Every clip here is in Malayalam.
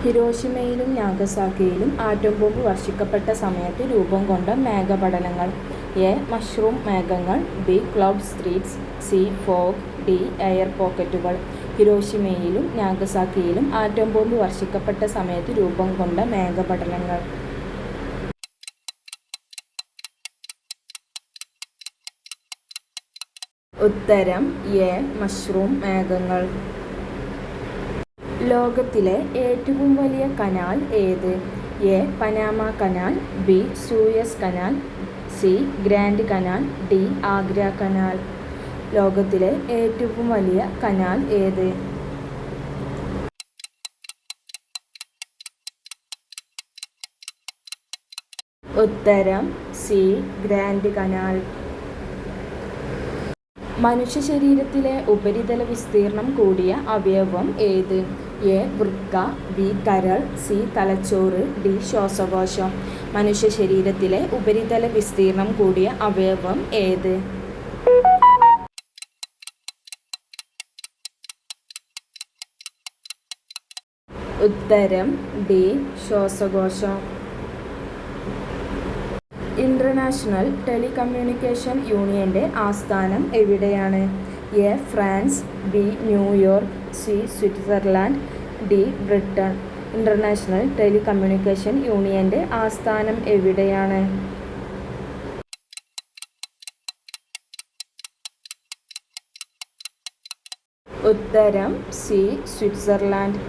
ഹിരോഷിമയിലും നാഗസാക്കിയിലും ആറ്റം ബോംബ് വർഷിക്കപ്പെട്ട സമയത്ത് രൂപം കൊണ്ട മേഘപടലങ്ങൾ. എ. മഷ്റൂം മേഘങ്ങൾ. B. Cloud streets. C. Fog. D. Air പോക്കറ്റുകൾ. ഹിരോഷിമയിലും നാഗസാക്കിയിലും ആറ്റം ബോംബ് വർഷിക്കപ്പെട്ട സമയത്ത് രൂപം കൊണ്ട മേഘപടലങ്ങൾ. ഉത്തരം എ. മഷ്റൂം മേഘങ്ങൾ. ലോകത്തിലെ ഏറ്റവും വലിയ കനാൽ ഏത്? A. Panama canal. B. Suez canal. C. Grand canal. D. Agra canal. ലോകത്തിലെ ഏറ്റവും വലിയ കനാൽ ഏത്? ഉത്തരം സി. Grand canal. മനുഷ്യ ശരീരത്തിലെ ഉപരിതല വിസ്തീർണം കൂടിയ അവയവം ഏത്? എ. വൃക്ക. ബി. കരൾ. സി. തലച്ചോറ്. ഡി. ശ്വാസകോശം. മനുഷ്യ ശരീരത്തിലെ ഉപരിതല വിസ്തീർണം കൂടിയ അവയവം ഏത്? ഉത്തരം ഡി. ശ്വാസകോശം. ഇന്റർനാഷണൽ ടെലികമ്മ്യൂണിക്കേഷൻ യൂണിയന്റെ ആസ്ഥാനം എവിടെയാണ്? A. France. B. New York. C. Switzerland. D. Britain. International telecommunication യൂണിയന്റെ ആസ്ഥാനം എവിടെയാണ്? ഉത്തരം സി. സ്വിറ്റ്സർലാൻഡ്.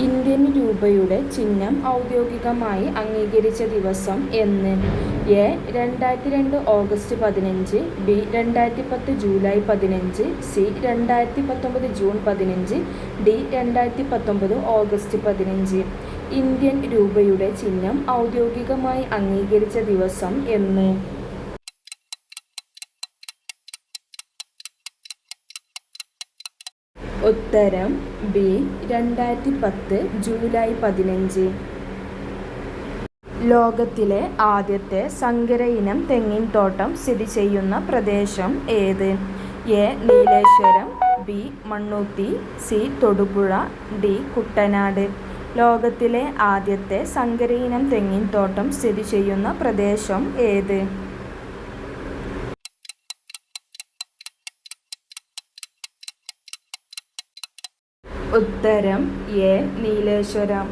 ഇന്ത്യൻ രൂപയുടെ ചിഹ്നം ഔദ്യോഗികമായി അംഗീകരിച്ച ദിവസം എന്ന്? A. 2002 August 15. B. 2010 July 15. C. 2019 June 15. D. 2019 August 15. Indian രൂപയുടെ ചിഹ്നം ഔദ്യോഗികമായി അംഗീകരിച്ച ദിവസം എന്ന്? ഉത്തരം ബി. 2010 ജൂലൈ 15. ലോകത്തിലെ ആദ്യത്തെ സങ്കര ഇനം തെങ്ങിൻ തോട്ടം സ്ഥിതി ചെയ്യുന്ന പ്രദേശം ഏത്? A. Nileshwaram. B. Mannuthy. C. Thodupuzha. D. Kuttanad. ലോകത്തിലെ ആദ്യത്തെ സങ്കര ഇനം തെങ്ങിൻ തോട്ടം സ്ഥിതി ചെയ്യുന്ന പ്രദേശം ഏത്? ഉത്തരം എ. നീലേശ്വരം.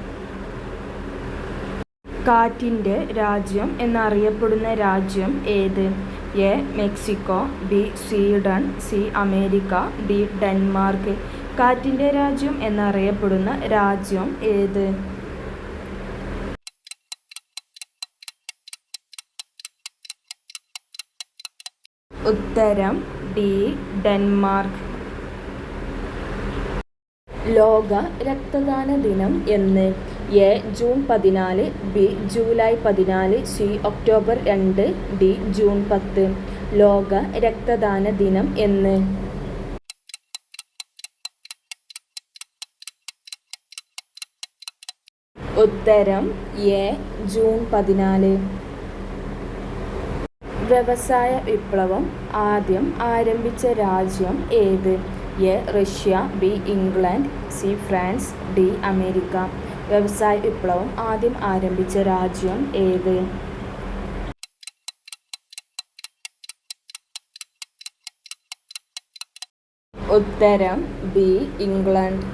കാറ്റിൻ്റെ രാജ്യം എന്നറിയപ്പെടുന്ന രാജ്യം ഏത്? A. Mexico. B. Sweden. C. America. D. Denmark. കാറ്റിൻ്റെ രാജ്യം എന്നറിയപ്പെടുന്ന രാജ്യം ഏത്? ഉത്തരം ഡി. ഡെൻമാർക്ക്. ലോക രക്തദാന ദിനം എന്ന്? A. June 14. B. July 14. C. October 2. D. June 10. ലോക രക്തദാന ദിനം എന്ന്? ഉത്തരം എ. ജൂൺ 14. വ്യവസായ വിപ്ലവം ആദ്യം ആരംഭിച്ച രാജ്യം ഏത്? A. Russia. B. England. C. France. D. America. വ്യവസായ വിപ്ലവം ആദ്യം ആരംഭിച്ച രാജ്യം ഏത്? ഉത്തരം ബി. ഇംഗ്ലണ്ട്.